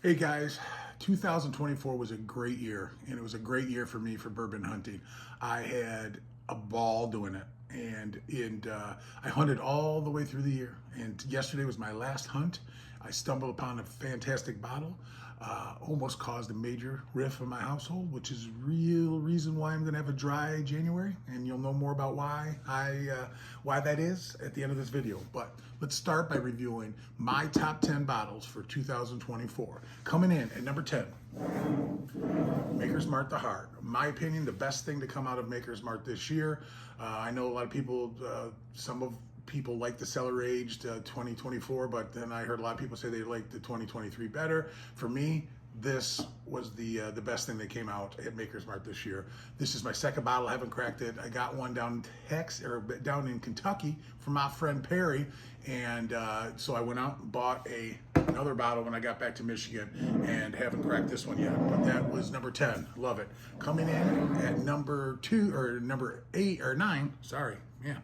Hey guys, 2024 was a great year, and it was a great year for me for bourbon hunting. I had a ball doing it, and I hunted all the way through the year. And yesterday was my last hunt. I stumbled upon a fantastic bottle, almost caused a major rift in my household, which is real reason why I'm going to have a dry January, and you'll know more about why that is at the end of this video. But let's start by reviewing my top 10 bottles for 2024. Coming in at number 10, Maker's Mart the Heart. In my opinion, the best thing to come out of Maker's Mart this year. I know a lot of people, some of people like the cellar aged 2024, but then I heard a lot of people say they like the 2023 better. For me, this was the best thing that came out at Maker's Mart this year. This is my second bottle. I haven't cracked it. I got one down down in Kentucky from my friend Perry, and so I went out and bought another bottle when I got back to Michigan, and haven't cracked this one yet. But that was number 10. Love it. Coming in at number 2 or number 8 or 9. Sorry, yeah.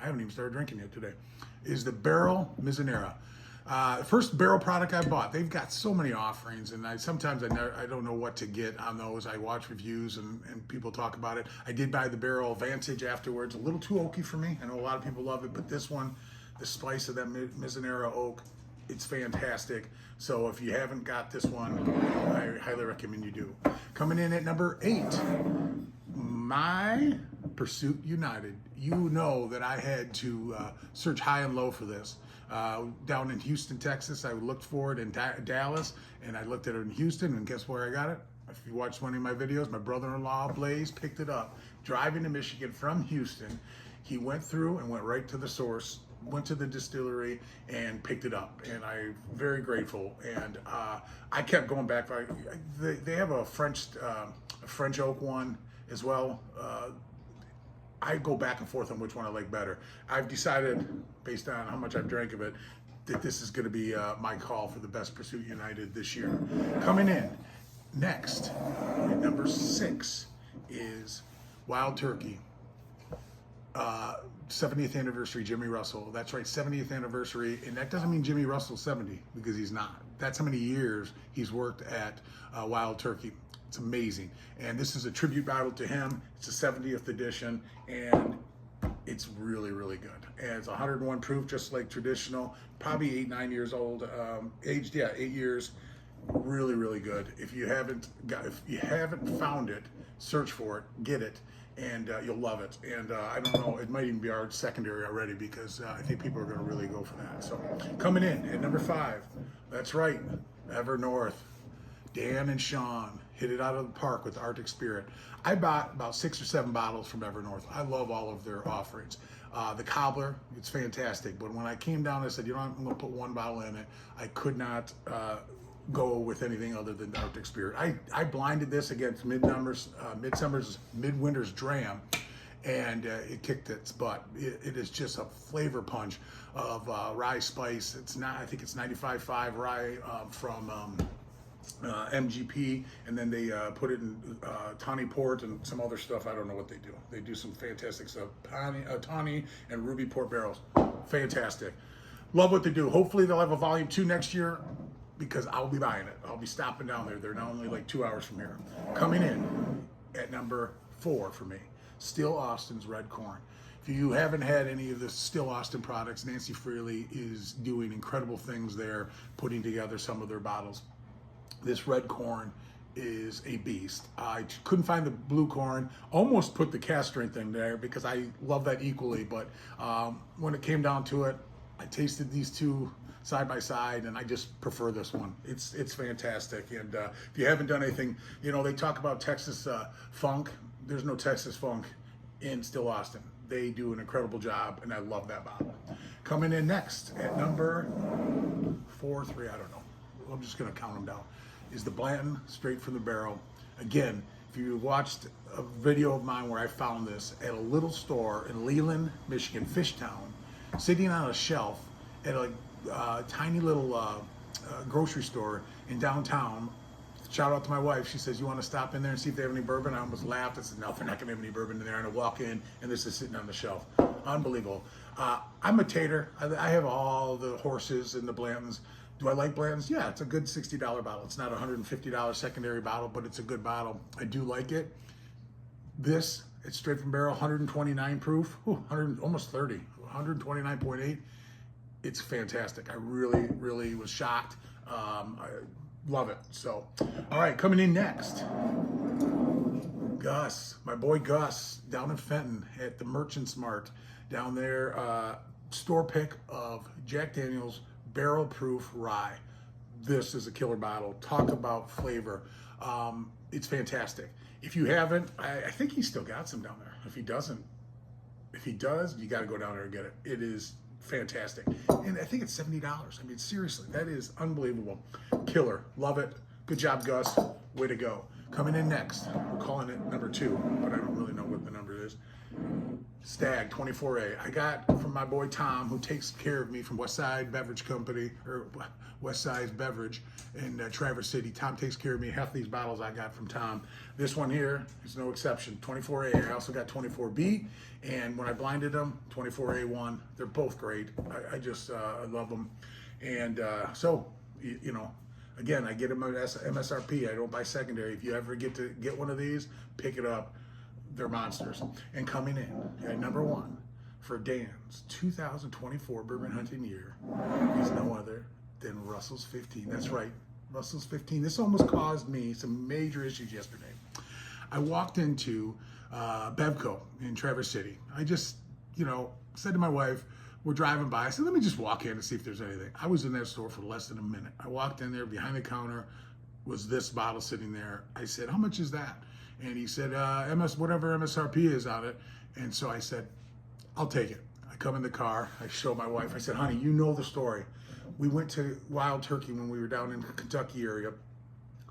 I haven't even started drinking yet today, is the Barrel Mizunara. First barrel product I bought. They've got so many offerings, and sometimes I don't know what to get on those. I watch reviews and people talk about it. I did buy the Barrel Vantage afterwards. A little too oaky for me. I know a lot of people love it, but this one, the spice of that Mizunara oak, it's fantastic. So if you haven't got this one, I highly recommend you do. Coming in at number 8, my Pursuit United. You know that I had to search high and low for this. Down in Houston, Texas, I looked for it in Dallas, and I looked at it in Houston, and guess where I got it? If you watched one of my videos, my brother-in-law, Blaze, picked it up. Driving to Michigan from Houston, he went through and went right to the source, went to the distillery and picked it up, and I'm very grateful. And I kept going back. They have a French oak one as well. I go back and forth on which one I like better. I've decided, based on how much I've drank of it, that this is going to be my call for the best Pursuit United this year. Coming in next, at number 6, is Wild Turkey. 70th anniversary, Jimmy Russell. That's right, 70th anniversary, and that doesn't mean Jimmy Russell's 70, because he's not. That's how many years he's worked at Wild Turkey. It's amazing, and this is a tribute bottle to him. It's a 70th edition, and it's really, really good. And it's 101 proof, just like traditional. Probably 8-9 years old, aged 8 years. Really, really good. If you haven't found it, search for it, get it, and you'll love it. And I don't know, it might even be our secondary already, because I think people are going to really go for that. So coming in at number 5, that's right, Evernorth. Dan and Sean hit it out of the park with Arctic Spirit. I bought about 6 or 7 bottles from Evernorth. I love all of their offerings. The cobbler, it's fantastic. But when I came down, I said, you know, I'm going to put 1 bottle in it. I could not go with anything other than Arctic Spirit. I blinded this against Midwinter's Dram, and it kicked its butt. It is just a flavor punch of rye spice. It's not. I think it's 95.5 rye from MGP, and then they put it in tawny port and some other stuff. I don't know what they do. They do some fantastic stuff. Tawny and ruby port barrels. Fantastic. Love what they do. Hopefully they'll have a volume 2 next year, because I'll be buying it. I'll be stopping down there. They're now only like 2 hours from here. Coming in at number 4 for me, Still Austin's Red Corn. If you haven't had any of the Still Austin products, Nancy Freely is doing incredible things there, putting together some of their bottles. This red corn is a beast. I couldn't find the blue corn. Almost put the cast strength in there, because I love that equally. But when it came down to it, I tasted these two side by side, and I just prefer this one. It's fantastic. And if you haven't done anything, you know, they talk about Texas funk. There's no Texas funk in Still Austin. They do an incredible job, and I love that bottle. Coming in next at number 4, 3, I don't know. I'm just going to count them down, is the Blanton Straight from the Barrel. Again, if you watched a video of mine where I found this at a little store in Leland, Michigan, Fishtown, sitting on a shelf at a tiny little grocery store in downtown. Shout out to my wife. She says, you want to stop in there and see if they have any bourbon? I almost laughed. I said, no, they're not going to have any bourbon in there. And I walk in, and this is sitting on the shelf. Unbelievable. I'm a tater. I have all the horses and the Blantons. Do I like Blanton's? Yeah, it's a good $60 bottle. It's not a $150 secondary bottle, but it's a good bottle. I do like it. This, it's straight from barrel, 129 proof, 100, almost 30, 129.8. It's fantastic. I really, really was shocked. I love it. So, all right, coming in next, Gus, my boy Gus, down in Fenton at the Merchant Smart, down there, store pick of Jack Daniel's Barrel Proof Rye. This is a killer bottle. Talk about flavor. It's fantastic. If you haven't, I think he's still got some down there. If he doesn't, if he does, you got to go down there and get it. It is fantastic. And I think it's $70. I mean, seriously, that is unbelievable. Killer. Love it. Good job, Gus. Way to go. Coming in next, we're calling it number 2, but I don't really know what the number is. Stag 24A. I got from my boy Tom, who takes care of me from Westside Beverage Company, or Westside Beverage in Traverse City. Tom takes care of me. Half these bottles I got from Tom. This one here is no exception. 24A. I also got 24B, and when I blinded them, 24A1. They're both great. I just I love them, and so you know. Again, I get them at MSRP. I don't buy secondary. If you ever get to get one of these, pick it up. They're monsters. And coming in at number 1 for Dan's 2024 bourbon hunting year is no other than Russell's 15. That's right, Russell's 15. This almost caused me some major issues yesterday. I walked into Bevco in Traverse City. I just, said to my wife, we're driving by. I said, let me just walk in and see if there's anything. I was in that store for less than a minute. I walked in there, behind the counter was this bottle sitting there. I said, how much is that? And he said, whatever MSRP is on it. And so I said, I'll take it. I come in the car, I show my wife, I said, honey, you know the story. We went to Wild Turkey when we were down in the Kentucky area.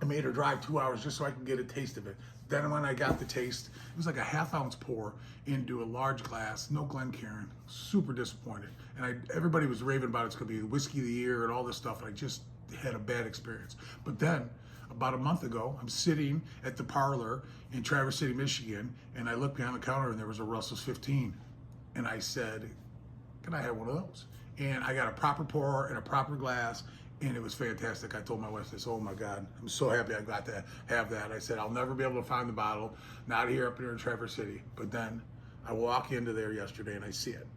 I made her drive 2 hours just so I could get a taste of it. Then when I got the taste, it was like a half-ounce pour into a large glass, no Glencairn. Super disappointed. And everybody was raving about it's going to be the whiskey of the year and all this stuff, and I just had a bad experience. But then, about a month ago, I'm sitting at the parlor in Traverse City, Michigan, and I looked behind the counter and there was a Russell's 15. And I said, can I have one of those? And I got a proper pour and a proper glass, and it was fantastic. I told my wife this, oh my God, I'm so happy I got to have that. I said, I'll never be able to find the bottle, not here up here in Traverse City. But then I walk into there yesterday and I see it.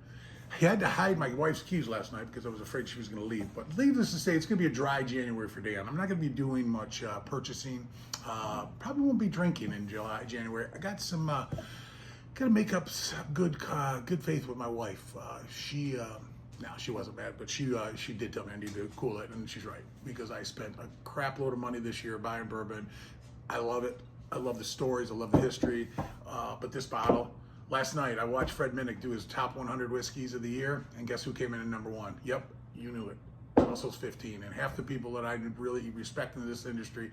I had to hide my wife's keys last night because I was afraid she was going to leave. But needless to say, it's going to be a dry January for Dan. I'm not going to be doing much purchasing. Probably won't be drinking in January. I got some, got to make up good faith with my wife. No, she wasn't mad, but she did tell me I need to cool it, and she's right, because I spent a crap load of money this year buying bourbon. I love it. I love the stories. I love the history. But this bottle, last night I watched Fred Minnick do his top 100 whiskeys of the year, and guess who came in at number 1? Yep, you knew it. Russell's 15, and half the people that I really respect in this industry,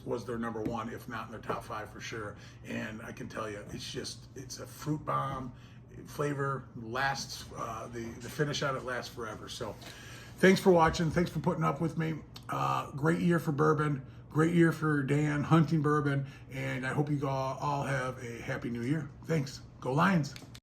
was their number 1, if not in their top 5 for sure. And I can tell you, it's a fruit bomb. Flavor lasts, the finish on it lasts forever. So thanks for watching. Thanks for putting up with me. Great year for bourbon. Great year for Dan hunting bourbon. And I hope you all have a happy new year. Thanks. Go Lions.